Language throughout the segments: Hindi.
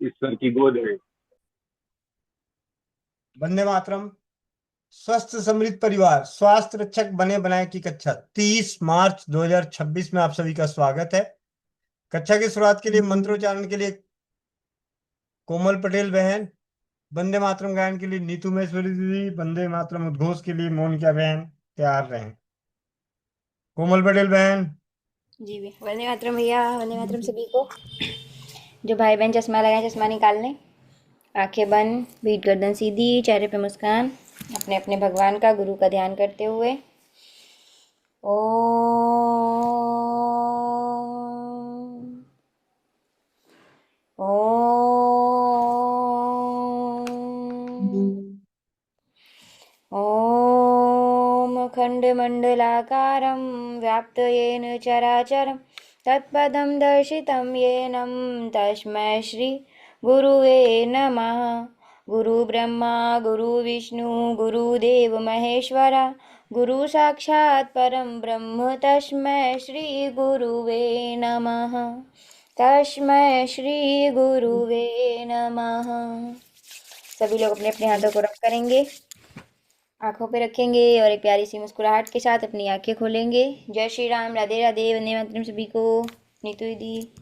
ईश्वर की गोद में। वंदे मातरम। स्वस्थ समृद्ध परिवार स्वास्थ्य रक्षक बने बनाए की कक्षा 30 मार्च 2026 में आप सभी का स्वागत है। कक्षा की शुरुआत के लिए मंत्रोच्चारण के लिए कोमल पटेल बहन, वंदे मातरम गायन के लिए नीतू महेश्वरी दीदी, वंदे मातरम उद्घोष के लिए मोनिका बहन तैयार रहें। कोमल पटेल बहन। जी भी वंदे मातरम भैया, वंदे मातरम सभी को। जो भाई बहन चश्मा लगाए चश्मा निकाल लें। आंखें बंद, पीठ गर्दन सीधी, चेहरे पे मुस्कान। अपने अपने भगवान का, गुरु का ध्यान करते हुए ओम ओम ॐ खण्डमण्डलाकारं व्याप्तयेन चराचरं तत्पदं दर्शितं येन तस्मै श्रीगुरुवे नमः। गुरुब्रह्मा गुरुविष्णु गुरुदेव महेश्वरा, गुरु साक्षात् परं ब्रह्म तस्मै श्रीगुरुवे नमः। तस्मै श्रीगुरुवे नमः। सभी लोग अपने अपने हाथों को रब करेंगे, आंखों पे रखेंगे और एक प्यारी सी मुस्कुराहट के साथ अपनी आंखें खोलेंगे। जय श्री राम, राधे राधे, वंदे मातरम सभी को। नीतू दीदी।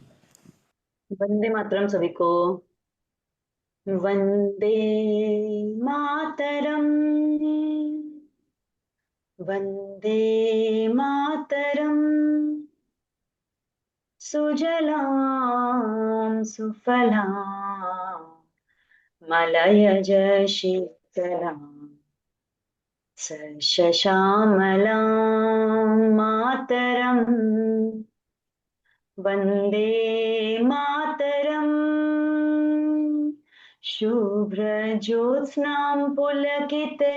वंदे मातरम सभी को। वंदे मातरम, वंदे मातरम। सुजलां सुफलां मलयज शीतलां सस्यश्यामलां मातरम्। वंदे मातरम्। शुभ्रज्योत्स्नां पुलकितयामिनीं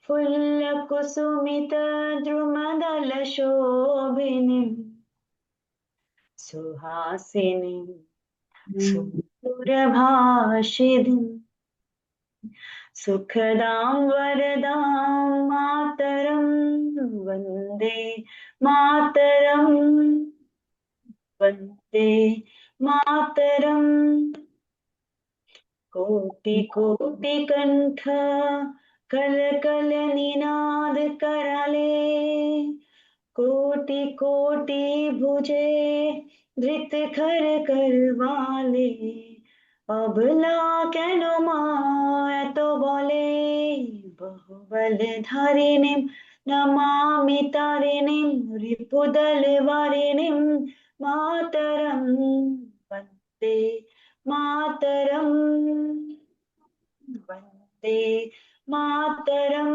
फुल्लकुसुमितद्रुमदलशोभिनीं सुहासिनीं सुरभाषिणीं सुखदां वरदां मातरं। वन्दे मातरं, वन्दे मातरं। कोटि कोटि कंठ कल निनाद करले, कोटि कोटि भुजे धृत खर करवाले। अबला केन माय तो बोले, बहुबल धारिणीं नमामि तारिणीं रिपुदल वारिणीं मातरं। वन्दे मातरं, वन्दे मातरं।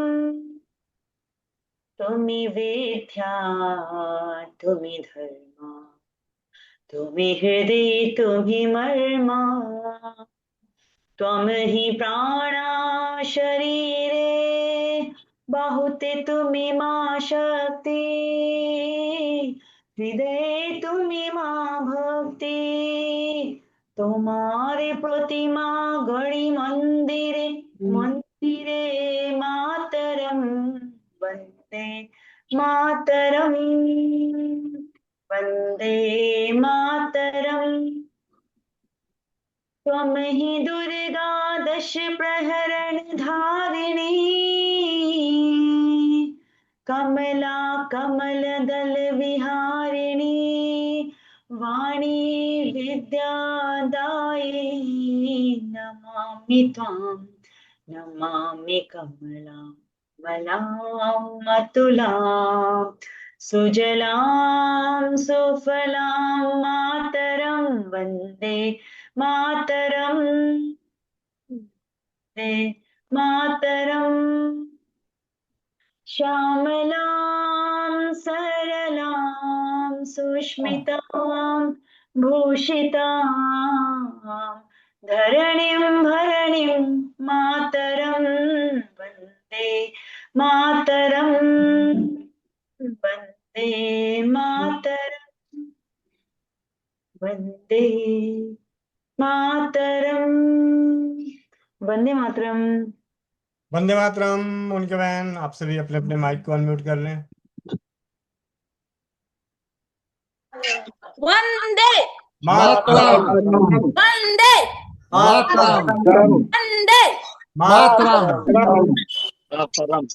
तुमि वेद्या तुमि धर्मा, तुमि हृदि तुमि मर्मा। त्वं हि प्राणा शरीरे, बाहुते तुमि मा शक्ति। हृदये तुमि मा भक्ति। तुम्हारे प्रतिमा गणि मंदिरे, मंदिरे मातरम। वंदे मातरम, वंदे मातरम। त्वं हि दुर्गा दश प्रहरण धारिणी, कमला कमल दल विहारिणी। वाणी विद्यादायिनी नमामि त्वां, नमामि कमलां मलां अतुलां। सुजलां सुफलां मातरं। वन्दे मातरं, वन्दे मातरं। श्यामलां सरलां सुष्मितां भूषितां धरणीं भरणीं मातरं। वन्दे मातरं, वन्दे मातरं, वन्दे मातरं। वन्दे मातरम। वंदे मातरम। मोनिका बहन, आप सभी अपने अपने माइक को अनम्यूट कर लें। वंदे मातरम। वंदे मातरम। वंदे मातरम। मातरम।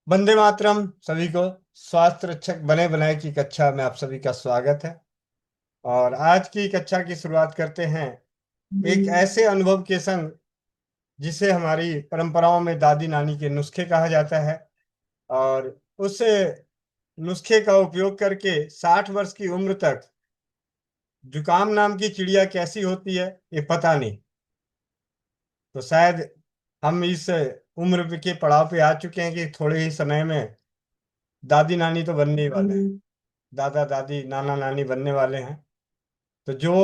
वंदे मातरम। सभी को स्वास्थ्य रक्षक बने बनाए की कक्षा में आप सभी का स्वागत है। और आज की कक्षा की शुरुआत करते हैं एक ऐसे अनुभव के संग जिसे हमारी परंपराओं में दादी नानी के नुस्खे कहा जाता है। और उस नुस्खे का उपयोग करके 60 वर्ष की उम्र तक जुकाम नाम की चिड़िया कैसी होती है ये पता नहीं। तो शायद हम इस उम्र के पड़ाव पे आ चुके हैं कि थोड़े ही समय में दादी नानी तो बनने ही वाले हैं, दादा दादी नाना नानी बनने वाले हैं। तो जो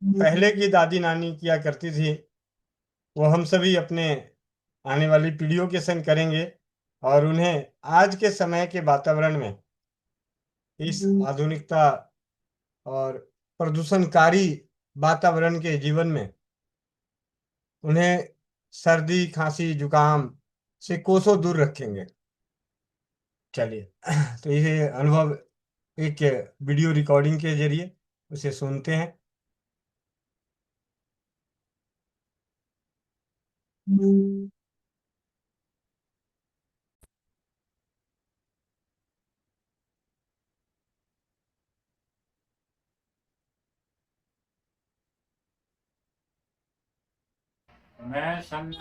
पहले की दादी नानी किया करती थी वो हम सभी अपने आने वाली पीढ़ियों के संग करेंगे और उन्हें आज के समय के वातावरण में इस आधुनिकता और प्रदूषणकारी वातावरण के जीवन में उन्हें सर्दी खांसी जुकाम से कोसों दूर रखेंगे। चलिए तो ये अनुभव एक वीडियो रिकॉर्डिंग के जरिए उसे सुनते हैं। मैं सन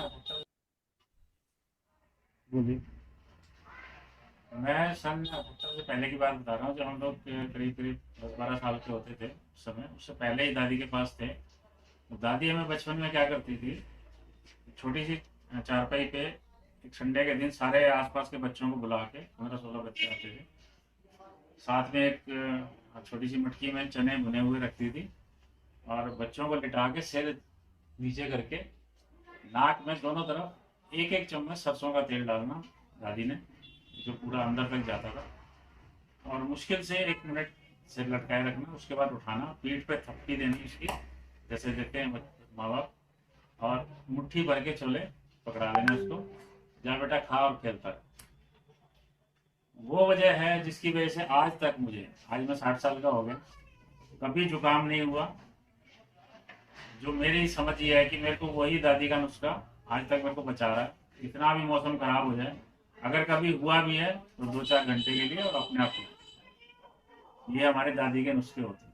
बोलिए। मैं सन 78 से पहले की बात बता रहा हूँ, जब हम लोग करीब करीब 10-12 साल के होते थे उस समय। उससे पहले ही दादी के पास थे। तो दादी हमें बचपन में क्या करती थी, छोटी सी चारपाई पे एक संडे के दिन सारे आसपास के बच्चों को बुला के, 15-16 बच्चे आते थे, साथ में एक छोटी सी मटकी में चने भुने हुए रखती थी और बच्चों को लिटा के सिर नीचे करके नाक में दोनों तरफ एक एक चम्मच सरसों का तेल डालना दादी ने, जो पूरा अंदर तक जाता था। और मुश्किल से 1 मिनट सिर लटकाए रखना, उसके बाद उठाना, पीठ पे थपकी देनी उसकी, जैसे देते हैं माँ बाप, और मुट्ठी भर के छोले पकड़ा लेना उसको, जा बेटा खा और खेलता रहे। वो वजह है जिसकी वजह से आज तक मुझे, आज मैं 60 साल का हो गया, कभी जुकाम नहीं हुआ। जो मेरी समझ ये है कि मेरे को वही दादी का नुस्खा आज तक मेरे को बचा रहा है। इतना भी मौसम खराब हो जाए, अगर कभी हुआ भी है तो 2-4 घंटे के लिए और अपने आप हो। ये हमारे दादी के नुस्खे होते हैं।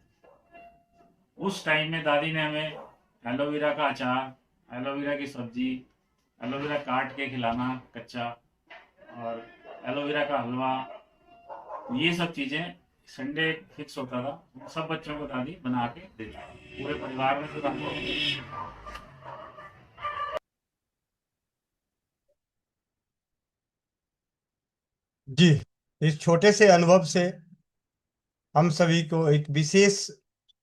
उस टाइम में दादी ने हमें एलोवेरा का अचार, एलोवेरा की सब्जी, एलोवेरा काट के खिलाना कच्चा, और एलोवेरा का हलवा, ये सब चीज़ें संडे फिक्स होता था, सब बच्चों को दादी बना के देती, पूरे परिवार में तो दादी। जी, इस छोटे से अनुभव से हम सभी को एक विशेष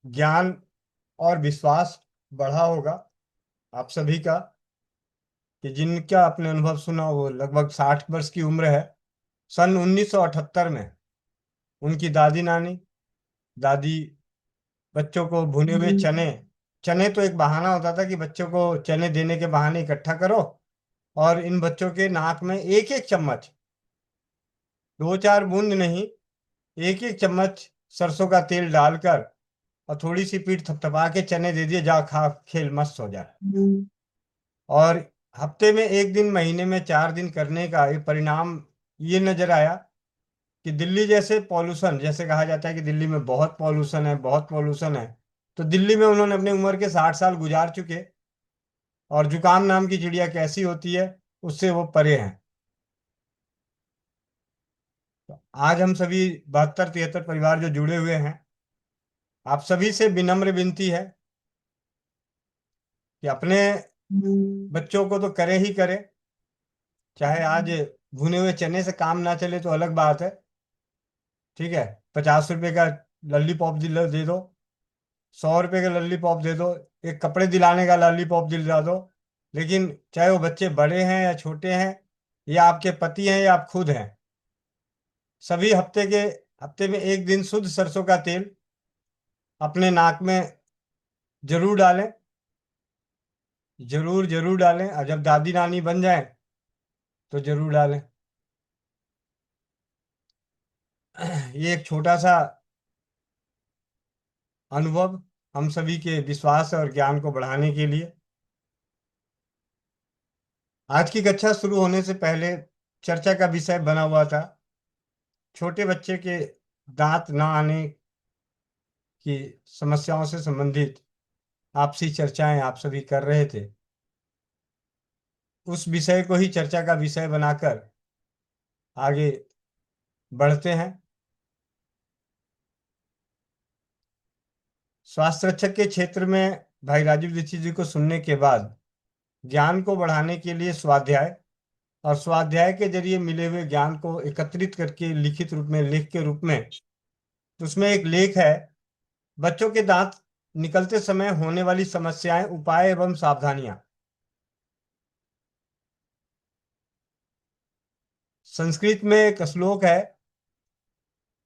ज्ञान और विश्वास बढ़ा होगा आप सभी का कि जिनका आपने अनुभव सुना वो लगभग 60 वर्ष की उम्र है। सन 1978 में उनकी दादी नानी दादी बच्चों को भुने हुए चने, चने तो एक बहाना होता था कि बच्चों को चने देने के बहाने इकट्ठा करो और इन बच्चों के नाक में एक एक चम्मच, 2-4 बूंद नहीं, एक एक चम्मच सरसों का तेल डालकर और थोड़ी सी पीठ थपथपा के चने दे दिए, जा खा खेल मस्त हो जा। और हफ्ते में एक दिन, महीने में 4 दिन करने का ये परिणाम ये नजर आया कि दिल्ली जैसे पॉल्यूशन, जैसे कहा जाता है कि दिल्ली में बहुत पॉल्यूशन है, बहुत पॉल्यूशन है, तो दिल्ली में उन्होंने अपनी उम्र के 60 साल गुजार चुके और जुकाम नाम की चिड़िया कैसी होती है उससे वो परे हैं। तो आज हम सभी 72-73 परिवार जो जुड़े हुए हैं, आप सभी से विनम्र विनती है कि अपने बच्चों को तो करे ही करे, चाहे आज भुने हुए चने से काम ना चले तो अलग बात है, ठीक है, 50 रुपए का लॉलीपॉप दे दो, 100 रुपए का लॉलीपॉप दे दो, एक कपड़े दिलाने का लॉलीपॉप दिला दो, लेकिन चाहे वो बच्चे बड़े हैं या छोटे हैं या आपके पति हैं या आप खुद हैं, सभी हफ्ते में एक दिन शुद्ध सरसों का तेल अपने नाक में जरूर डालें, जरूर जरूर डालें। और जब दादी नानी बन जाए तो जरूर डालें। ये एक छोटा सा अनुभव हम सभी के विश्वास और ज्ञान को बढ़ाने के लिए। आज की कक्षा शुरू होने से पहले चर्चा का विषय बना हुआ था छोटे बच्चे के दांत न आने की समस्याओं से संबंधित आपसी चर्चाएं आप सभी कर रहे थे। उस विषय को ही चर्चा का विषय बनाकर आगे बढ़ते हैं। स्वास्थ्य रक्षक के क्षेत्र में भाई राजीव दीक्षित जी को सुनने के बाद ज्ञान को बढ़ाने के लिए स्वाध्याय और स्वाध्याय के जरिए मिले हुए ज्ञान को एकत्रित करके लिखित रूप में, लेख के रूप में, तो उसमें एक लेख है बच्चों के दांत निकलते समय होने वाली समस्याएं, उपाय एवं सावधानियां। संस्कृत में एक श्लोक है,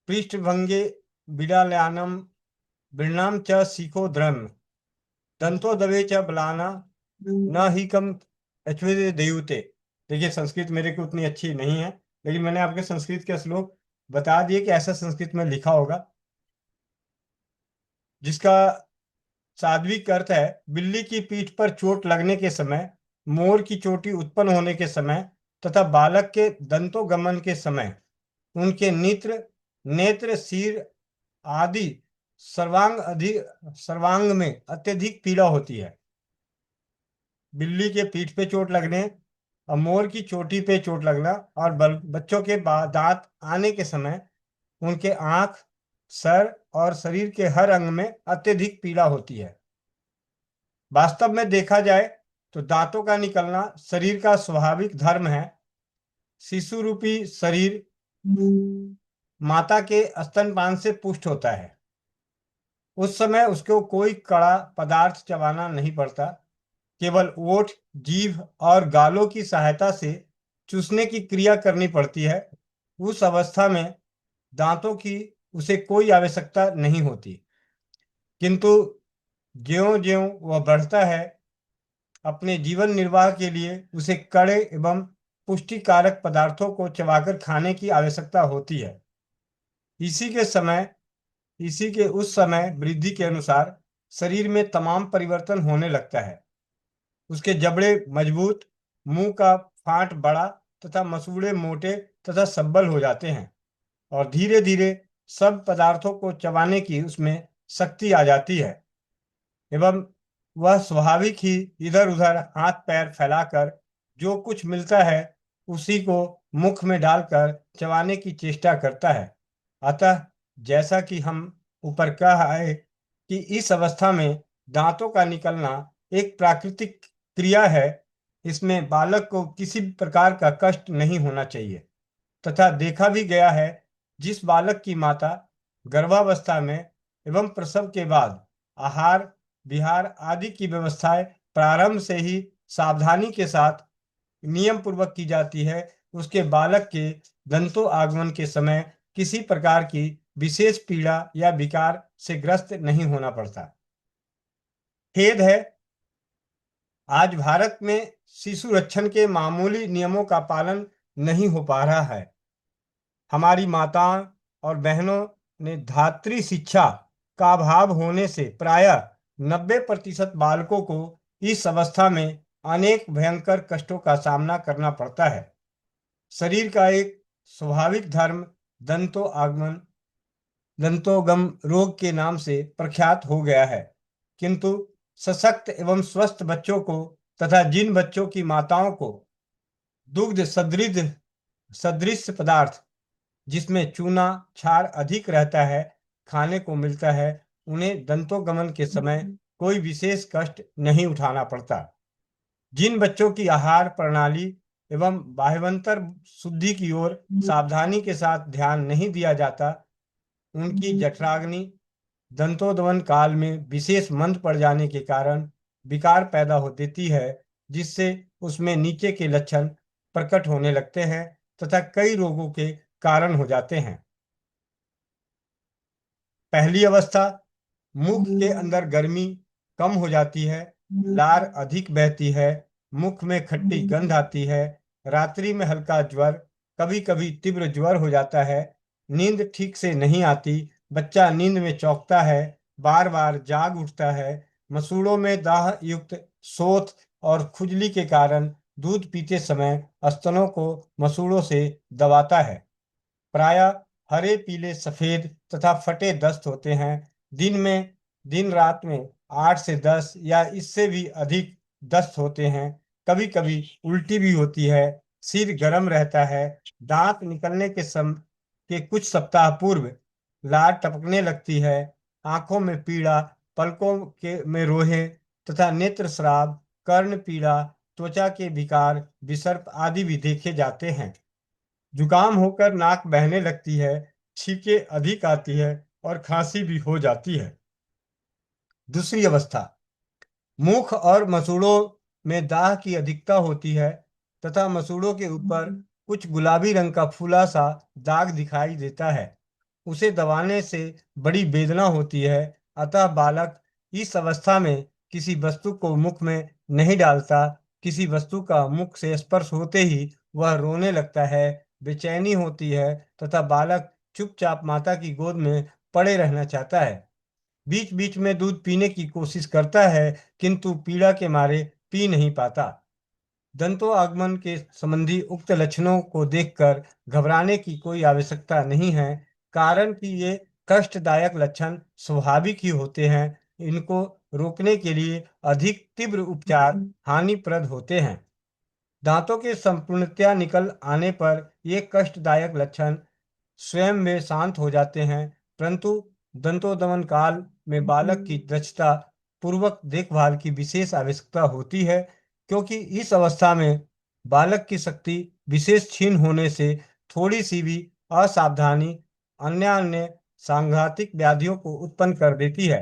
पृष्ठभंगे बिडालयानम वृणाम च सीखो धर्म दंतो दवे च बलाना न ही कम अच्युत देयुते। देखिए संस्कृत मेरे को उतनी अच्छी नहीं है, लेकिन मैंने आपके संस्कृत के श्लोक बता दिए कि ऐसा संस्कृत में लिखा होगा, जिसका सात्विक अर्थ है बिल्ली की पीठ पर चोट लगने के समय, मोर की चोटी उत्पन्न होने के समय तथा बालक के दंतोगमन के समय उनके नेत्र सिर आदि सर्वांग में अत्यधिक पीड़ा होती है। बिल्ली के पीठ पे चोट लगने और मोर की चोटी पे चोट लगना और बच्चों के दांत आने के समय उनके आंख, सर और शरीर के हर अंग में अत्यधिक पीड़ा होती है। वास्तव में देखा जाए तो दांतों का निकलना शरीर का स्वाभाविक धर्म है। शिशु रूपी शरीर माता के स्तनपान से पुष्ट होता है। उस समय उसको कोई कड़ा पदार्थ चबाना नहीं पड़ता, केवल ओठ, जीभ और गालों की सहायता से चूसने की क्रिया करनी पड़ती है। उस अवस्था में दांतों की उसे कोई आवश्यकता नहीं होती, किंतु ज्यों-ज्यों वह बढ़ता है अपने जीवन निर्वाह के लिए उसे कड़े एवं पुष्टिकारक पदार्थों को चबाकर खाने की आवश्यकता होती है। इसी के उस समय वृद्धि के अनुसार शरीर में तमाम परिवर्तन होने लगता है। उसके जबड़े मजबूत, मुंह का फांट बड़ा तथा मसूड़े मोटे तथा सबल हो जाते हैं और धीरे धीरे सब पदार्थों को चबाने की उसमें शक्ति आ जाती है एवं वह स्वाभाविक ही इधर उधर हाथ पैर फैलाकर जो कुछ मिलता है उसी को मुख में डालकर चबाने की चेष्टा करता है। अतः जैसा कि हम ऊपर कहा है कि इस अवस्था में दांतों का निकलना एक प्राकृतिक क्रिया है। इसमें बालक को किसी प्रकार का कष्ट नहीं होना चाहिए तथा देखा भी गया है जिस बालक की माता गर्भावस्था में एवं प्रसव के बाद आहार विहार आदि की व्यवस्थाएं प्रारंभ से ही सावधानी के साथ नियम पूर्वक की जाती है, उसके बालक के दंतों आगमन के समय किसी प्रकार की विशेष पीड़ा या विकार से ग्रस्त नहीं होना पड़ता। खेद है आज भारत में शिशु रक्षण के मामूली नियमों का पालन नहीं हो पा रहा है। हमारी माताओं और बहनों ने धात्री शिक्षा का अभाव होने से प्रायः 90% बालकों को इस अवस्था में अनेक भयंकर कष्टों का सामना करना पड़ता है। शरीर का एक स्वाभाविक धर्म दंतोगम रोग के नाम से प्रख्यात हो गया है, किंतु सशक्त एवं स्वस्थ बच्चों को तथा जिन बच्चों की माताओं को दुग्ध सदृश पदार्थ जिसमें चूना क्षार अधिक रहता है खाने को मिलता है, उन्हें दंतोगमन के समय कोई विशेष कष्ट नहीं उठाना पड़ता। जिन बच्चों की आहार प्रणाली एवं बाह्यंतर शुद्धि की ओर सावधानी के साथ ध्यान नहीं दिया जाता, उनकी जठराग्नि दंतोदमन काल में विशेष मंद पड़ जाने के कारण विकार पैदा हो देती है, जिससे उसमें नीचे के लक्षण प्रकट होने लगते हैं तथा कई रोगों के कारण हो जाते हैं। पहली अवस्था, मुख के अंदर गर्मी कम हो जाती है, लार अधिक बहती है, मुख में खट्टी गंध आती है, रात्रि में हल्का ज्वर, कभी कभी तीव्र ज्वर हो जाता है, नींद ठीक से नहीं आती, बच्चा नींद में चौंकता है, बार बार जाग उठता है। मसूड़ों में दाह युक्त शोथ और खुजली के कारण दूध पीते समय स्तनों को मसूड़ों से दबाता है। प्रायः हरे, पीले, सफेद तथा फटे दस्त होते हैं। दिन रात में 8 से 10 या इससे भी अधिक दस्त होते हैं। कभी कभी उल्टी भी होती है। सिर गर्म रहता है। दांत निकलने के कुछ सप्ताह पूर्व लार टपकने लगती है। आंखों में पीड़ा, पलकों के में रोहे तथा नेत्र स्राव, कर्ण पीड़ा, त्वचा के विकार, विसर्प आदि भी देखे जाते हैं। जुकाम होकर नाक बहने लगती है, छींकें अधिक आती है और खांसी भी हो जाती है। दूसरी अवस्था, मुख और मसूड़ों में दाह की अधिकता होती है तथा मसूड़ों के ऊपर कुछ गुलाबी रंग का फूला सा दाग दिखाई देता है। उसे दबाने से बड़ी वेदना होती है। अतः बालक इस अवस्था में किसी वस्तु को मुख में नहीं डालता। किसी वस्तु का मुख से स्पर्श होते ही वह रोने लगता है, बेचैनी होती है तथा बालक चुपचाप माता की गोद में पड़े रहना चाहता है। बीच बीच में दूध पीने की कोशिश करता है, किंतु पीड़ा के मारे पी नहीं पाता। दंतों आगमन के संबंधी उक्त लक्षणों को देखकर घबराने की कोई आवश्यकता नहीं है, कारण कि ये कष्टदायक लक्षण स्वाभाविक ही होते हैं। इनको रोकने के लिए अधिक तीव्र उपचार हानिप्रद होते हैं। दांतों के संपूर्णतया निकल आने पर ये कष्टदायक लक्षण स्वयं में शांत हो जाते हैं, परंतु दंतोदमन काल में बालक की दक्षता पूर्वक देखभाल की विशेष आवश्यकता होती है, क्योंकि इस अवस्था में बालक की शक्ति विशेष क्षीण होने से थोड़ी सी भी असावधानी अन्य सांघातिक व्याधियों को उत्पन्न कर देती है।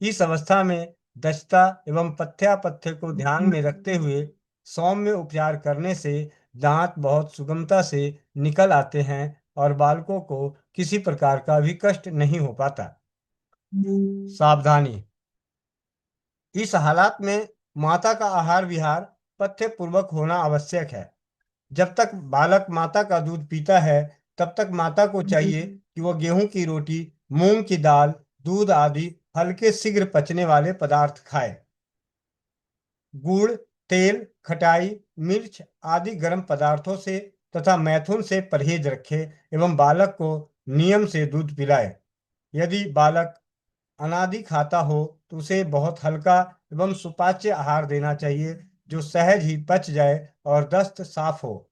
इस अवस्था में दक्षता एवं पथ्यापथ्य को ध्यान में रखते हुए सौम्य उपचार करने से दांत बहुत सुगमता से निकल आते हैं और बालकों को किसी प्रकार का भी कष्ट नहीं हो पाता। सावधानी, इस हालात में माता का आहार विहार पथ्य पूर्वक होना आवश्यक है। जब तक बालक माता का दूध पीता है, तब तक माता को चाहिए कि वह गेहूं की रोटी, मूंग की दाल, दूध आदि हल्के शीघ्र पचने वाले पदार्थ खाए। गुड़, तेल, खटाई, मिर्च आदि गर्म पदार्थों से तथा मैथुन से परहेज रखे एवं बालक को नियम से दूध पिलाए। यदि बालक अनादि खाता हो तो उसे बहुत हल्का एवं सुपाच्य आहार देना चाहिए, जो सहज ही पच जाए और दस्त साफ हो।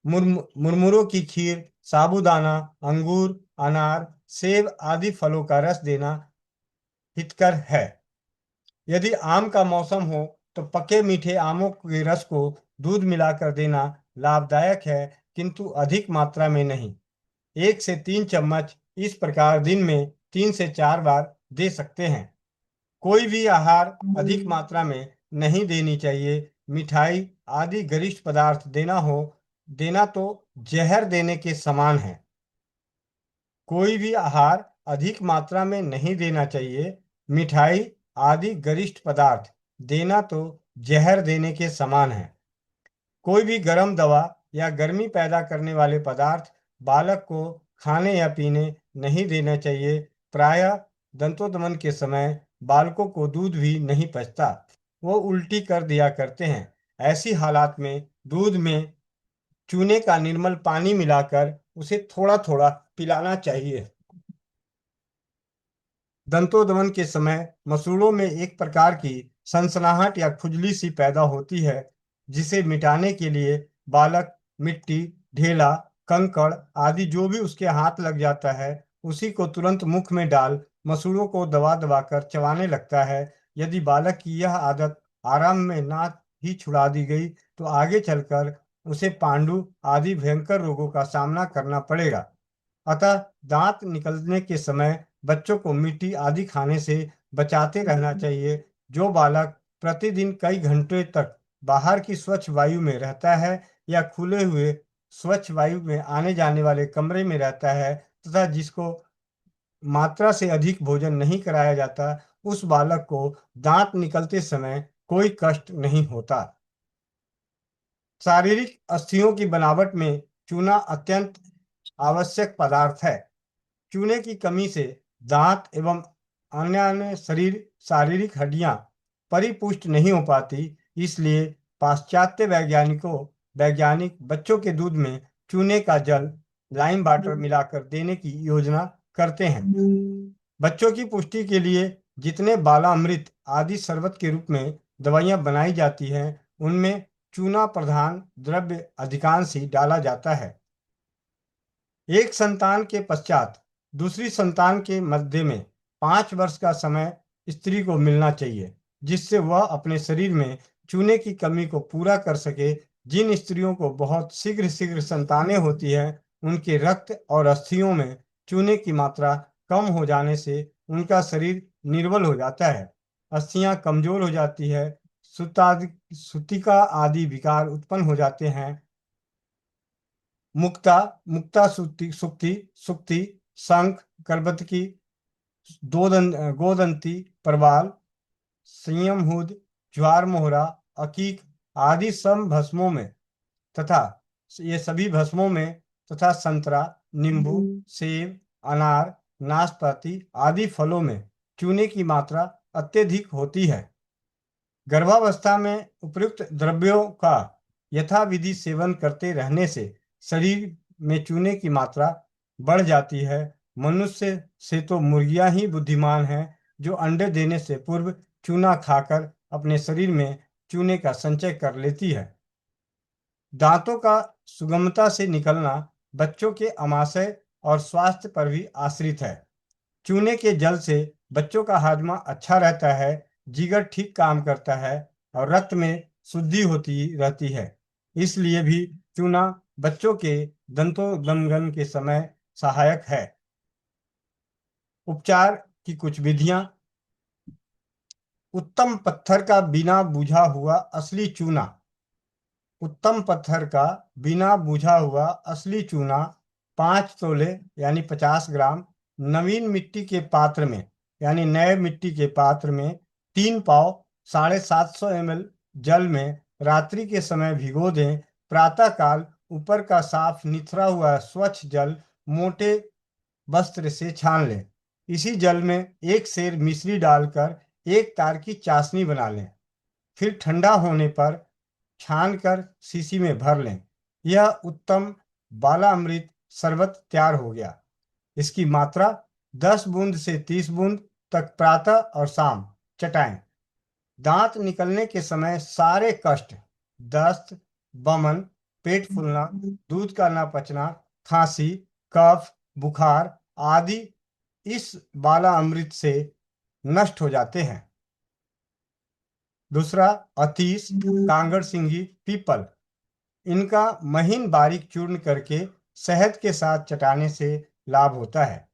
मुरमुरों की खीर, साबूदाना, अंगूर, अनार, सेब आदि फलों का रस देना हितकर है। यदि आम का मौसम हो तो पके मीठे आमों के रस को दूध मिलाकर देना लाभदायक है, किंतु अधिक मात्रा में नहीं। 1 से 3 चम्मच इस प्रकार दिन में 3 से 4 बार दे सकते हैं। कोई भी आहार अधिक मात्रा में नहीं देनी चाहिए। मिठाई आदि गरिष्ठ पदार्थ देना तो जहर देने के समान है। कोई भी आहार अधिक मात्रा में नहीं देना चाहिए। मिठाई आदि गरिष्ठ पदार्थ देना तो जहर देने के समान है। कोई भी गर्म दवा या गर्मी पैदा करने वाले पदार्थ बालक को खाने या पीने नहीं देना चाहिए। प्रायः दंतोदमन के समय बालकों को दूध भी नहीं पचता, वो उल्टी कर दिया करते हैं। ऐसी हालात में दूध में चूने का निर्मल पानी मिलाकर उसे थोड़ा थोड़ा पिलाना चाहिए। दंतोदमन के समय मसूड़ों में एक प्रकार की सनसनाहट या खुजली सी पैदा होती है, जिसे मिटाने के लिए बालक मिट्टी, ढेला, कंकड़ आदि जो भी उसके हाथ लग जाता है, उसी को तुरंत मुख में डाल मसूड़ों को दबा दबा कर चबाने लगता है। यदि बालक की यह आदत आराम में ना ही छुड़ा दी गई तो आगे चलकर उसे पांडु आदि भयंकर रोगों का सामना करना पड़ेगा। अतः दांत निकलने के समय बच्चों को मिट्टी आदि खाने से बचाते रहना चाहिए। जो बालक प्रतिदिन कई घंटे तक बाहर की स्वच्छ वायु में रहता है या खुले हुए स्वच्छ वायु में आने जाने वाले कमरे में रहता है तथा जिसको मात्रा से अधिक भोजन नहीं कराया जाता, उस बालक को दांत निकलते समय कोई कष्ट नहीं होता। शारीरिक अस्थियों की बनावट में चूना अत्यंत आवश्यक पदार्थ है। चूने की कमी से दांत एवं अन्य शारीरिक हड्डियां परिपुष्ट नहीं हो पाती, इसलिए पाश्चात्य वैज्ञानिक बच्चों के दूध में चूने का जल लाइम वाटर मिलाकर देने की योजना करते हैं। बच्चों की पुष्टि के लिए जितने बालामृत आदि शरबत के रूप में दवाइयां बनाई जाती हैं, उनमें चूना प्रधान द्रव्य अधिकांश ही डाला जाता है। एक संतान के पश्चात दूसरी संतान के मध्य में 5 वर्ष का समय स्त्री को मिलना चाहिए, जिससे वह अपने शरीर में चूने की कमी को पूरा कर सके। जिन स्त्रियों को बहुत शीघ्र संतानें होती हैं, उनके रक्त और अस्थियों में चूने की मात्रा कम हो जाने से उनका शरीर निर्बल हो जाता है, अस्थियां कमजोर हो जाती है, सुतिका आदि विकार उत्पन्न हो जाते हैं। मुक्ता सुक्ति शंख करबतकी गोदंती प्रवाल संयमहुद ज्वार मोहरा अकीक आदि सब भस्मों में तथा संतरा नींबू सेब अनार नाशपाती आदि फलों में चूने की मात्रा अत्यधिक होती है। गर्भावस्था में उपयुक्त द्रव्यों का यथाविधि सेवन करते रहने से शरीर में चूने की मात्रा बढ़ जाती है। मनुष्य से तो मुर्गियां ही बुद्धिमान हैं, जो अंडे देने से पूर्व चूना खाकर अपने शरीर में चूने का संचय कर लेती है। दांतों का सुगमता से निकलना बच्चों के आमाशय और स्वास्थ्य पर भी आश्रित है। चूने के जल से बच्चों का हाजमा अच्छा रहता है, जिगर ठीक काम करता है और रक्त में शुद्धि होती रहती है। इसलिए भी चूना बच्चों के दंतोद्गमन के समय सहायक है। उपचार की कुछ विधियां। उत्तम पत्थर का बिना बुझा हुआ असली चूना। उत्तम पत्थर का बिना बुझा हुआ असली चूना 5 तोले यानी 50 ग्राम नवीन मिट्टी के पात्र में यानी नए मिट्टी के पात्र में 3 पाव 750 ml जल में रात्रि के समय भिगो दें। प्रातः काल ऊपर का साफ निथरा हुआ स्वच्छ जल मोटे वस्त्र से छान लें। इसी जल में 1 सेर मिश्री डालकर 1 तार की चाशनी बना लें। फिर ठंडा होने पर छानकर शीशी में भर लें। यह उत्तम बालामृत शरबत तैयार हो गया। इसकी मात्रा 10 बूंद से 30 बूंद तक प्रातः और शाम चटाएं। दांत निकलने के समय सारे कष्ट, दस्त, बमन, पेट फूलना, दूध का न पचना, खांसी, कफ, बुखार आदि इस बाला अमृत से नष्ट हो जाते हैं। दूसरा, अतीस, कांगड़ सिंगी, पीपल, इनका महीन बारीक चूर्ण करके शहद के साथ चटाने से लाभ होता है।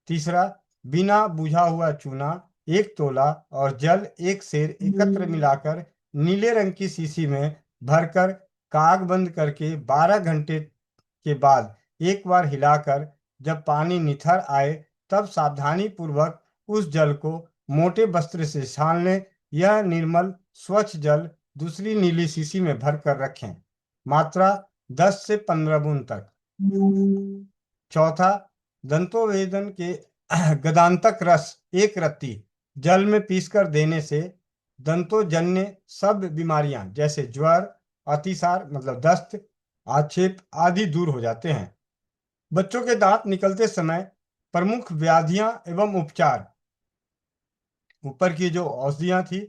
तीसरा, बिना बुझा हुआ चूना 1 तोला और जल 1 सेर एकत्र मिलाकर नीले रंग की शीशी में भरकर काग बंद करके 12 घंटे के बाद एक बार हिलाकर जब पानी निथर आए तब सावधानी पूर्वक उस जल को मोटे वस्त्र से छान लें। यह निर्मल स्वच्छ जल दूसरी नीली शीशी में भरकर रखें। मात्रा 10 से 15 बूंद तक। चौथा, दंतोवेदन के गदांतक रस 1 रत्ती जल में पीसकर देने से दंतोजन्य सब बीमारियां जैसे ज्वर, अतिसार मतलब दस्त, आक्षेप आदि दूर हो जाते हैं। बच्चों के दांत निकलते समय प्रमुख व्याधियां एवं उपचार। ऊपर की जो औषधियां थी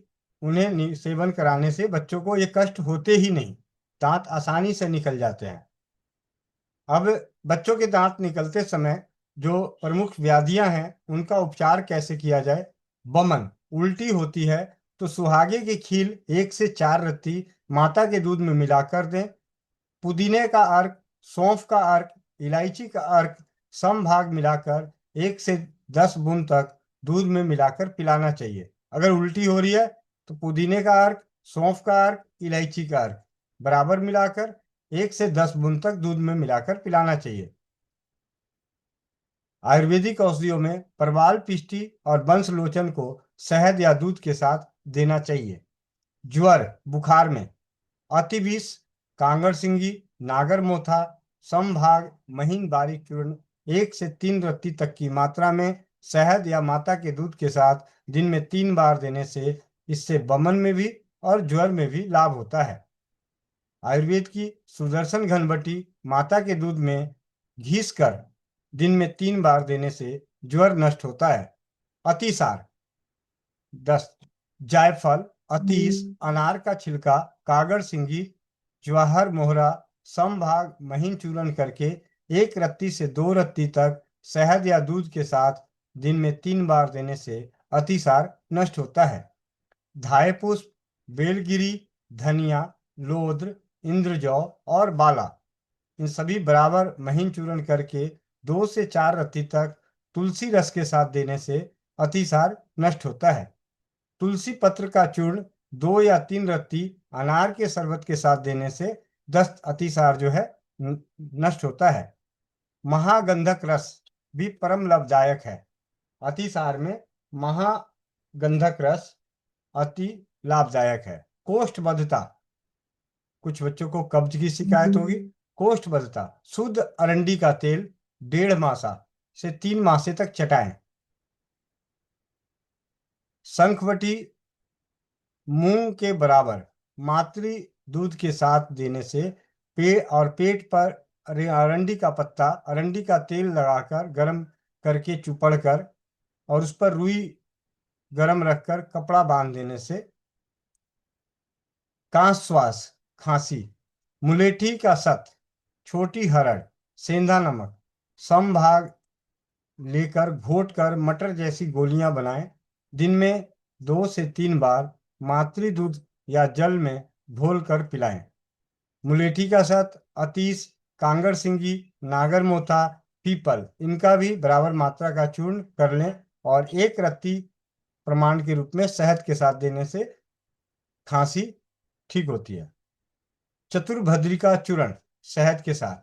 उन्हें सेवन कराने से बच्चों को ये कष्ट होते ही नहीं, दांत आसानी से निकल जाते हैं। अब बच्चों के दांत निकलते समय जो प्रमुख व्याधियां हैं उनका उपचार कैसे किया जाए। बमन, उल्टी होती है तो सुहागे की खील 1 से 4 रत्ती माता के दूध में मिलाकर दें। पुदीने का अर्क, सौंफ का अर्क, इलायची का अर्क समभाग मिलाकर 1 से 10 बूंद तक दूध में मिलाकर पिलाना चाहिए। अगर उल्टी हो रही है तो पुदीने का अर्क, सौंफ का अर्क, इलायची का अर्क बराबर मिलाकर 1 से 10 बूंद तक दूध में मिलाकर पिलाना चाहिए। आयुर्वेदिक औषधियों में परवाल पिष्टी और वंशलोचन को शहद या दूध के साथ देना चाहिए। ज्वर बुखार में अतिविष, कांगड़ सिंगी, नागर मोथा समभाग महीन बारीक चूर्ण 1 से 3 रत्ती तक की मात्रा में शहद या माता के दूध के साथ दिन में 3 बार देने से इससे बमन में भी और ज्वर में भी लाभ होता है। आयुर्वेद की सुदर्शन घनबटी माता के दूध में घिस कर दिन में 3 बार देने से ज्वर नष्ट होता है। अतिसार 10 जायफल, अतीस, अनार का छिलका, कागड़ सिंगी, ज्वाहर मोहरा समभाग महीन चूर्ण करके 1 रत्ती से 2 रत्ती तक शहद या दूध के साथ दिन में 3 बार देने से अतिसार नष्ट होता है। धाय पुष्प, बेलगिरी, धनिया, लोद्र, इंद्रजौ और बाला इन सभी बराबर महीन चूर्ण करके 2 से 4 रत्ती तक तुलसी रस के साथ देने से अतिसार नष्ट होता है। तुलसी पत्र का चूर्ण 2 या 3 रत्ती अनार के शरबत के साथ देने से दस्त अतिसार जो है नष्ट होता है। महागंधक रस भी परम लाभदायक है। अतिसार में महागंधक रस अति लाभदायक है। कोष्ठबद्धता, कुछ बच्चों को कब्ज की शिकायत होगी। कोष्ठबद्धता, शुद्ध अरंडी का तेल 1.5 मासा से 3 मासे तक चटाएं। शंखवटी मूंग के बराबर मातृ दूध के साथ देने से पेट पर अरंडी का पत्ता, अरंडी का तेल लगाकर गर्म करके चुपड़ कर और उस पर रुई गर्म रखकर कपड़ा बांध देने से कांश्वास, खांसी। मुलेठी का सत, छोटी हरड़, सेंधा नमक समभाग लेकर घोट कर मटर जैसी गोलियां बनाएं। दिन में 2 से 3 बार मातृ दूध या जल में घोलकर पिलाएं। मुलेठी का सत, अतीस, कांगड़ सिंगी, नागर मोथा, पीपल इनका भी बराबर मात्रा का चूर्ण कर लें और 1 रत्ती प्रमाण के रूप में शहद के साथ देने से खांसी ठीक होती है। चतुर्भद्रिका चूर्ण शहद के साथ,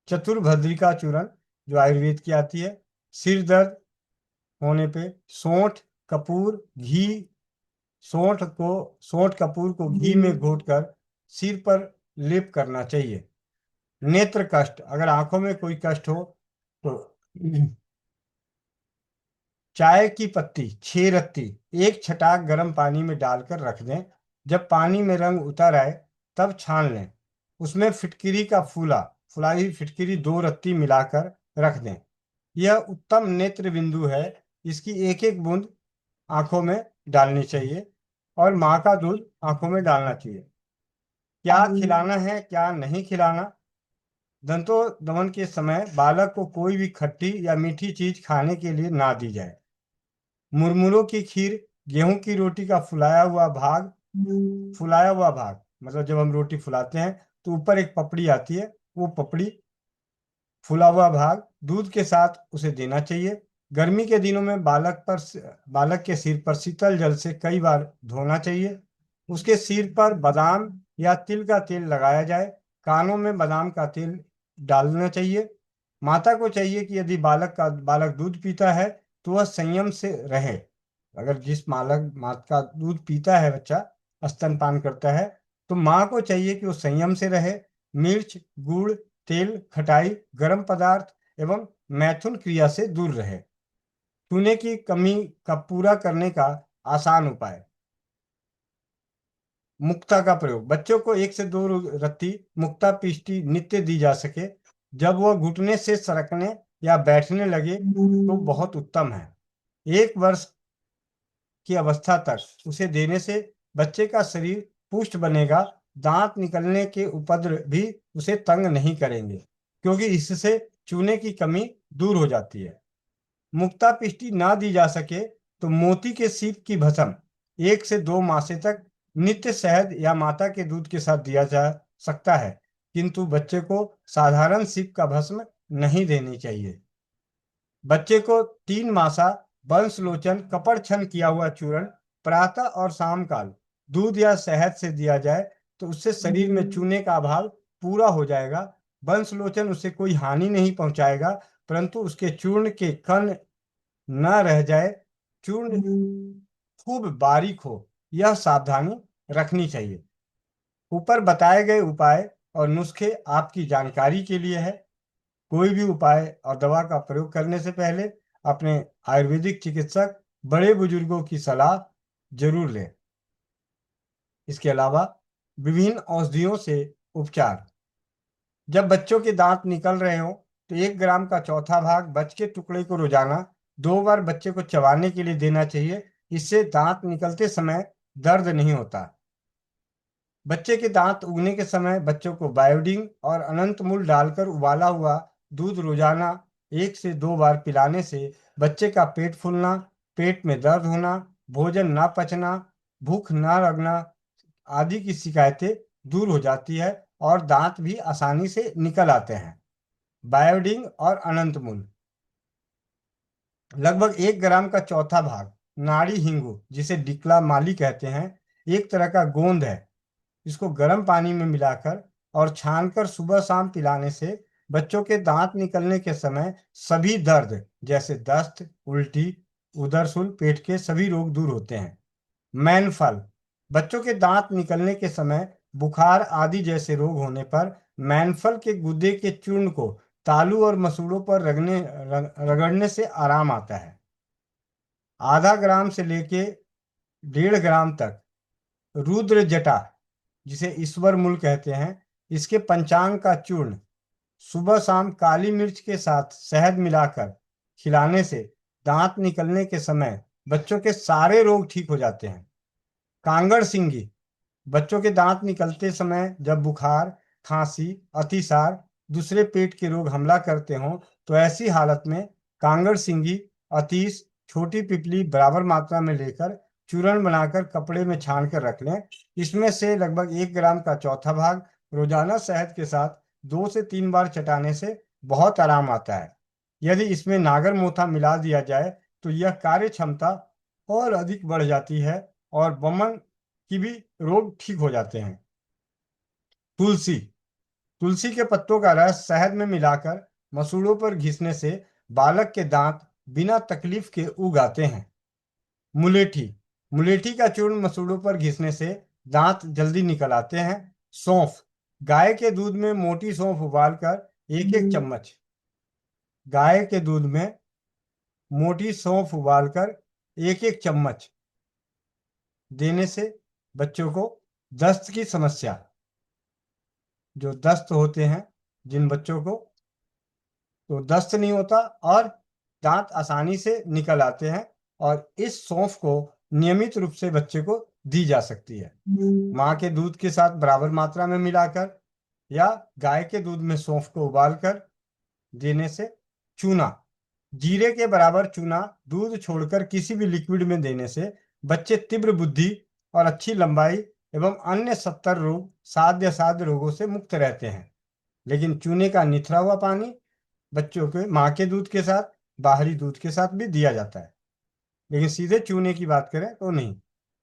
चतुर्भद्रिका चूर्ण जो आयुर्वेद की आती है, सिर दर्द होने पे सौंठ, कपूर, घी, सौंठ कपूर को घी में घोटकर सिर पर लेप करना चाहिए। नेत्र कष्ट, अगर आंखों में कोई कष्ट हो तो चाय की पत्ती 6 रत्ती 1 छटाक गर्म पानी में डालकर रख दें। जब पानी में रंग उतर आए तब छान लें। उसमें फिटकिरी का फुलाई हुई फिटकिरी 2 रत्ती मिलाकर रख दें। यह उत्तम नेत्र बिंदु है। इसकी एक एक बूंद आंखों में डालनी चाहिए और माँ का दूध आंखों में डालना चाहिए। क्या खिलाना है क्या नहीं खिलाना? दंतों के समय बालक को कोई भी खट्टी या मीठी चीज खाने के लिए ना दी जाए। मुरमुरों की खीर, गेहूं की रोटी का फुलाया हुआ भाग मतलब जब हम रोटी फुलाते हैं तो ऊपर एक पपड़ी आती है, वो पपड़ी फुला हुआ भाग दूध के साथ उसे देना चाहिए। गर्मी के दिनों में बालक के सिर पर शीतल जल से कई बार धोना चाहिए। उसके सिर पर बादाम या तिल का तेल लगाया जाए। कानों में बादाम का तेल डालना चाहिए। माता को चाहिए कि यदि बालक दूध पीता है तो वह संयम से रहे। अगर जिस माँ का दूध पीता है बच्चा, स्तनपान करता है, तो माँ को चाहिए कि वो संयम से रहे। मिर्च, गुड़, तेल, खटाई, गर्म पदार्थ एवं मैथुन क्रिया से दूर रहे। चूने की कमी का पूरा करने का आसान उपाय। मुक्ता का प्रयोग, बच्चों को 1 से 2 रत्ती मुक्ता पिष्टी नित्य दी जा सके। जब वह घुटने से सरकने या बैठने लगे तो बहुत उत्तम है। 1 वर्ष की अवस्था तक उसे देने से बच्चे का शरीर पुष्ट बनेगा। दांत निकलने के उपद्रव भी उसे तंग नहीं करेंगे, क्योंकि इससे चूने की कमी दूर हो जाती है। मुक्ता पिष्टी ना दी जा सके तो मोती के सीप की भस्म 1 से 2 मासे तक नित्य शहद या माता के दूध के साथ दिया जा सकता है, किंतु बच्चे को साधारण सीप का भस्म नहीं देनी चाहिए। बच्चे को 3 मासा वंशलोचन कपड़ छन किया हुआ चूर्ण प्रातः और शाम काल दूध या शहद से दिया जाए तो उससे शरीर में चूने का अभाव पूरा हो जाएगा। वंशलोचन उसे कोई हानि नहीं पहुंचाएगा, परंतु उसके चूर्ण के कण न रह जाए, चूर्ण खूब बारीक हो, यह सावधानी रखनी चाहिए। ऊपर बताए गए उपाय और नुस्खे आपकी जानकारी के लिए है। कोई भी उपाय और दवा का प्रयोग करने से पहले अपने आयुर्वेदिक चिकित्सक, बड़े बुजुर्गों की सलाह जरूर लें। इसके अलावा विभिन्न औषधियों से उपचार। जब बच्चों के दांत निकल रहे हो तो 1 ग्राम का चौथा भाग बच के टुकड़े को रोजाना 2 बार बच्चे को चबाने के लिए देना चाहिए। इससे दांत निकलते समय दर्द नहीं होता। बच्चे के दांत उगने के समय बच्चों को बायोडीन और अनंत मूल डालकर उबाला हुआ दूध रोजाना 1 से 2 बार पिलाने से बच्चे का पेट फूलना, पेट में दर्द होना, भोजन ना पचना, भूख ना लगना आदि की शिकायतें दूर हो जाती है और दांत भी आसानी से निकल आते हैं। बायोडीन और अनंत मूल। लगभग 1 ग्राम का चौथा भाग नाड़ी हिंगू, जिसे डिकला माली कहते हैं, एक तरह का गोंद है। इसको गर्म पानी में मिलाकर और छानकर सुबह शाम पिलाने से बच्चों के दांत निकलने के समय सभी दर्द जैसे दस्त, उल्टी, उदरसूल, पेट के सभी रोग दूर होते हैं। मैनफल। बच्चों के दांत निकलने के समय बुखार आदि जैसे रोग होने पर मैनफल के गुदे के चूर्ण को तालू और मसूड़ों पर रगड़ने से आराम आता है। आधा ग्राम से लेके 1.5 ग्राम तक रुद्र जटा, जिसे ईश्वर मूल कहते हैं, इसके पंचांग का चूर्ण सुबह शाम काली मिर्च के साथ शहद मिलाकर खिलाने से दांत निकलने के समय बच्चों के सारे रोग ठीक हो जाते हैं। कांगड़ सिंगी। बच्चों के दांत निकलते समय जब बुखार, खांसी, अतिसार, दूसरे पेट के रोग हमला करते हों तो ऐसी हालत में कांगड़ सिंगी, अतीस, छोटी पिपली बराबर मात्रा में लेकर चूर्ण बनाकर कपड़े में छान कर रख लें। इसमें से लगभग 1 ग्राम का चौथा भाग रोजाना शहद के साथ 2 से 3 बार चटाने से बहुत आराम आता है। यदि इसमें नागर मोथा मिला दिया जाए तो यह कार्य क्षमता और अधिक बढ़ जाती है और बमन की भी रोग ठीक हो जाते हैं। तुलसी। तुलसी के पत्तों का रस शहद में मिलाकर मसूड़ों पर घिसने से बालक के दांत बिना तकलीफ के उग आते हैं। मुलेठी। मुलेठी का चूर्ण मसूड़ों पर घिसने से दांत जल्दी निकल आते हैं। सौंफ। गाय के दूध में मोटी सौंफ उबालकर 1-1 चम्मच गाय के दूध में मोटी सौंफ उबालकर 1-1 चम्मच देने से बच्चों को दस्त की समस्या, जो दस्त होते हैं जिन बच्चों को, तो दस्त नहीं होता और दांत आसानी से निकल आते हैं। और इस सौंफ को नियमित रूप से बच्चे को दी जा सकती है। माँ के दूध के साथ बराबर मात्रा में मिलाकर या गाय के दूध में सौंफ को उबालकर देने से। चूना। जीरे के बराबर चूना दूध छोड़कर किसी भी लिक्विड में देने से बच्चे तीव्र बुद्धि और अच्छी लंबाई एवं अन्य 70 रोग, साध्य असाध्य रोगों से मुक्त रहते हैं। लेकिन चूने का निथरा हुआ पानी बच्चों के माँ के दूध के साथ, बाहरी दूध के साथ भी दिया जाता है, लेकिन सीधे चूने की बात करें तो नहीं।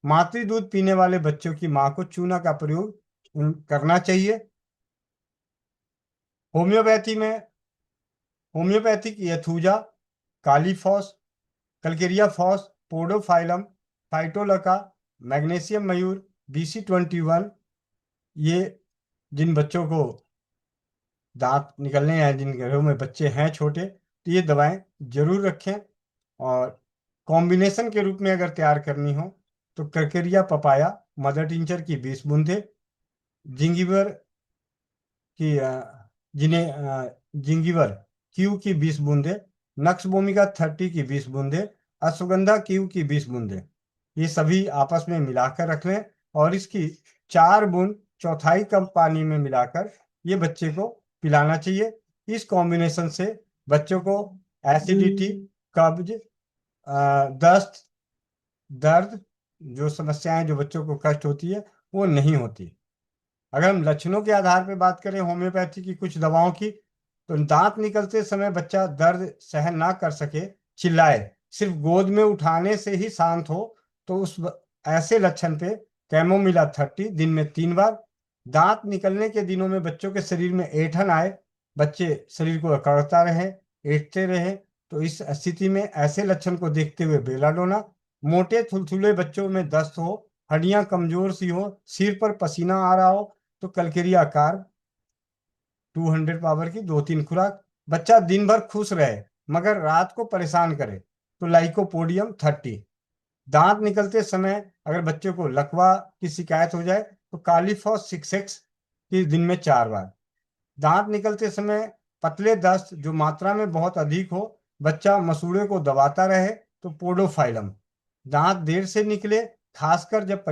मातृ दूध पीने वाले बच्चों की माँ को चूना का प्रयोग करना चाहिए। होम्योपैथी में होम्योपैथिक यथूजा, kali phos, calcarea phos, podophyllum, phytolacca, magnesium mur, BC21, ये जिन बच्चों को दांत निकलने हैं, जिन घरों में बच्चे हैं छोटे, तो ये दवाएं जरूर रखें। और कॉम्बिनेशन के रूप में अगर तैयार करनी हो तो कल्केरिया पपाया मदर टिंचर की 20 बूंदे, जिंगिवर की जिंगिवर क्यू की 20 बूंदे, नक्स भूमिका 30 की 20 बूंदे, अश्वगंधा क्यू की 20 बूंदे, ये सभी आपस में मिलाकर रख लें और इसकी 4 बूंद चौथाई कप पानी में मिलाकर ये बच्चे को पिलाना चाहिए। इस कॉम्बिनेशन से बच्चों को एसिडिटी, कब्ज, दस्त, दर्द, जो समस्याएं जो बच्चों को कष्ट होती है वो नहीं होती। अगर हम लक्षणों के आधार पर बात करें होम्योपैथी की कुछ दवाओं की, तो दांत निकलते समय बच्चा दर्द सहन ना कर सके, चिल्लाए, सिर्फ गोद में उठाने से ही शांत हो, तो उस ऐसे लक्षण पे कैमोमिला 30 दिन में 3 बार। दांत निकलने के दिनों में बच्चों के शरीर में ऐंठन आए, बच्चे शरीर को अकड़ता रहे, ऐंठते रहे, तो इस स्थिति में ऐसे लक्षण को देखते हुए बेलाडोना। मोटे थुलथुले बच्चों में दस्त हो, हड्डियां कमजोर सी हो, सिर पर पसीना आ रहा हो, तो कल्केरिया कार 200 पावर की 2-3 खुराक। बच्चा दिन भर खुश रहे, मगर रात को परेशान करे तो लाइकोपोडियम 30। दांत निकलते समय अगर बच्चे को लकवा की शिकायत हो जाए तो कालीफॉस 6x की दिन में 4 बार। दांत निकलते समय पतले दस्त जो मात्रा में बहुत अधिक हो, बच्चा मसूड़े को दबाता रहे तो पोडोफाइलम। दांत देर से निकले, खासकर जब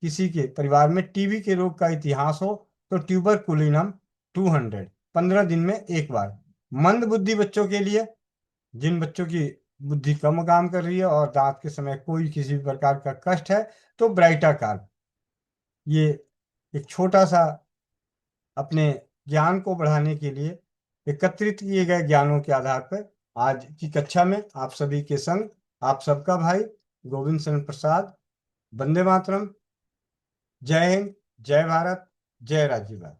किसी के परिवार में टीबी के रोग का इतिहास हो तो ट्यूबरकुलिनम 200 15 दिन में 1 बार। मंद बुद्धि बच्चों के लिए, जिन बच्चों की बुद्धि कम काम कर रही है और दांत के समय कोई किसी भी प्रकार का कष्ट है, तो ब्राइटाकार्ब। ये एक छोटा सा अपने ज्ञान को बढ़ाने के लिए एकत्रित किए गए ज्ञानों के आधार पर आज की कक्षा में आप सभी के संग आप सबका भाई गोविंद शरण प्रसाद। वंदे मातरम। जय हिंद, जय भारत, जय राज्य भारत।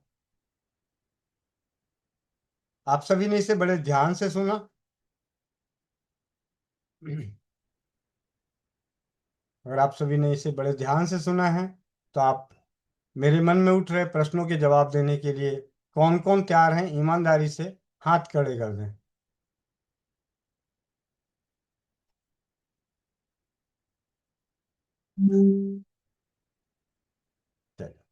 आप सभी ने इसे बड़े ध्यान से सुना। अगर आप सभी ने इसे बड़े ध्यान से सुना है तो आप मेरे मन में उठ रहे प्रश्नों के जवाब देने के लिए कौन कौन तैयार हैं, ईमानदारी से हाथ खड़े कर दें। चलिए।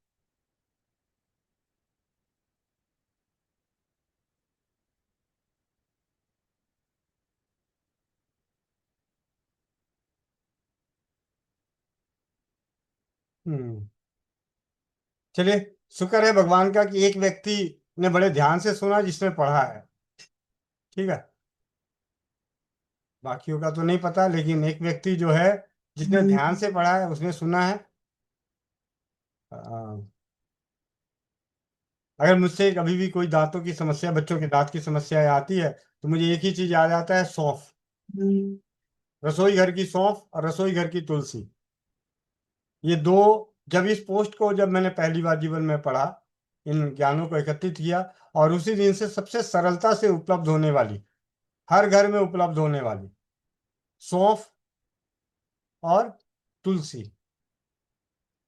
चलिए, शुक्र है भगवान का कि एक व्यक्ति ने बड़े ध्यान से सुना जिसने पढ़ा है। ठीक है, बाकियों का तो नहीं पता, लेकिन एक व्यक्ति जो है जिसने ध्यान से पढ़ा है उसने सुना है। अ, अगर मुझसे कभी भी कोई दांतों की समस्या, बच्चों के दांत की समस्या आती है तो मुझे एक ही चीज याद आता है, सौंफ। रसोई घर की सौंफ और रसोई घर की तुलसी, ये दो। जब इस पोस्ट को जब मैंने पहली बार जीवन में पढ़ा, इन ज्ञानों को एकत्रित किया, और उसी दिन से सबसे सरलता से उपलब्ध होने वाली, हर घर में उपलब्ध होने वाली सौंफ और तुलसी।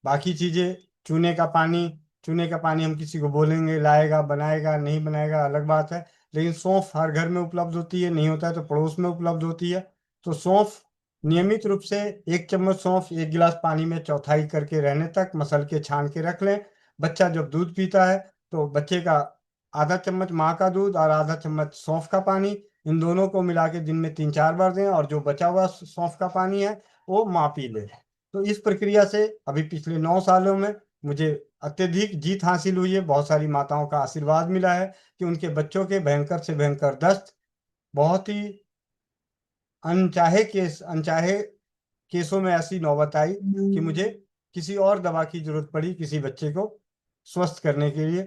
बाकी चीजें, चूने का पानी, चूने का पानी हम किसी को बोलेंगे लाएगा, बनाएगा नहीं बनाएगा अलग बात है, लेकिन सौंफ हर घर में उपलब्ध होती है, नहीं होता है तो पड़ोस में उपलब्ध होती है। तो सौंफ नियमित रूप से 1 चम्मच सौंफ 1 गिलास पानी में चौथाई करके रहने तक मसल के छान के रख लें। बच्चा जब दूध पीता है तो बच्चे का आधा चम्मच माँ का दूध और आधा चम्मच सौंफ का पानी, इन दोनों को मिला के दिन में 3-4 बार दें, और जो बचा हुआ सौंफ का पानी है वो माँ पी ले। तो इस प्रक्रिया से अभी पिछले 9 सालों में मुझे अत्यधिक जीत हासिल हुई है। बहुत सारी माताओं का आशीर्वाद मिला है कि उनके बच्चों के भयंकर से भयंकर दस्त, बहुत ही अनचाहे केसों में ऐसी नौबत आई कि मुझे किसी और दवा की जरूरत पड़ी किसी बच्चे को स्वस्थ करने के लिए।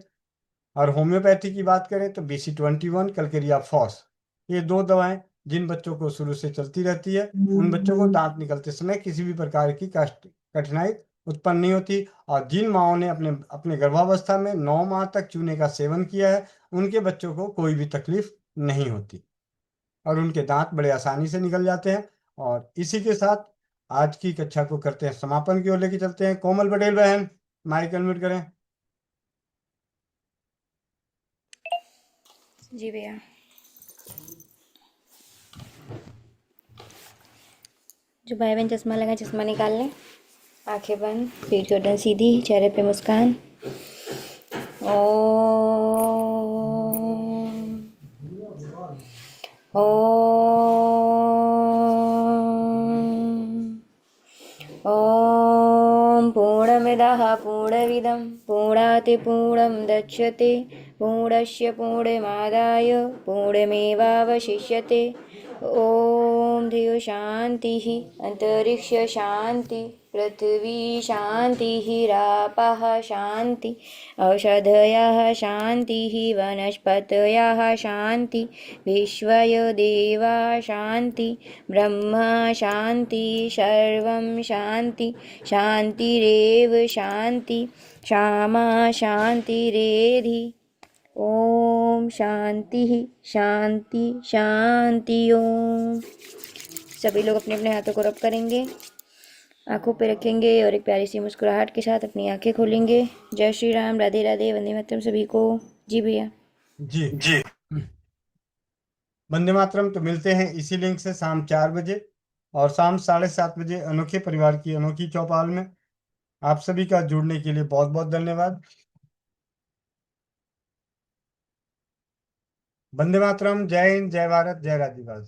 और होम्योपैथी की बात करें तो BC21, कलकेरिया फॉस, ये 2 दवाएं जिन बच्चों को शुरू से चलती रहती है, उन बच्चों को दांत निकलते समय किसी भी प्रकार की कठिनाई उत्पन्न नहीं होती। और जिन माओं ने अपने अपने गर्भावस्था में 9 माह तक चूने का सेवन किया है, उनके बच्चों को कोई भी तकलीफ नहीं होती और उनके दांत बड़े आसानी से निकल जाते हैं। और इसी के साथ आज की कक्षा को करते हैं समापन की ओर लेके चलते हैं। कोमल पटेल बहन, माइक अनम्यूट करें। जी भैया। जो भाई बहन चश्मा लगाए चश्मा निकाल लें, आंखें बंद, पीठ गर्दन सीधी, चेहरे पे मुस्कान। ॐ पूर्णमिदः पूर्णमिदं पूर्णात् पूर्णमुदच्यते पूर्णस्य पूर्णमादाय पूर्णमेवावशिष्यते। ॐ धियो शान्तिः, अंतरिक्ष शान्ति, पृथ्वी शान्तिः, रापः शान्ति, औषधयः शान्तिः, वनस्पतयः शान्ति, विश्वयो देवा शान्ति, ब्रह्मा शान्ति, सर्वं शान्ति, शान्तिरेव शान्ति, क्षमा शान्तिरेधि। ओम शांति शांति शांति। ओम। सभी लोग अपने अपने हाथों को रब करेंगे, आंखों पे रखेंगे और एक प्यारी सी मुस्कुराहट के साथ अपनी आंखें खोलेंगे। जय श्री राम, राधे राधे, वंदे मातरम सभी को। जी भैया। जी जी। वंदे मातरम। तो मिलते हैं इसी लिंक से शाम 4 बजे और शाम 7:30 बजे अनोखे परिवार की अनोखी चौपाल में। आप सभी का जुड़ने के लिए बहुत बहुत धन्यवाद। वंदे मातरम। जय हिंद, जय भारत, जय राज्यवाद।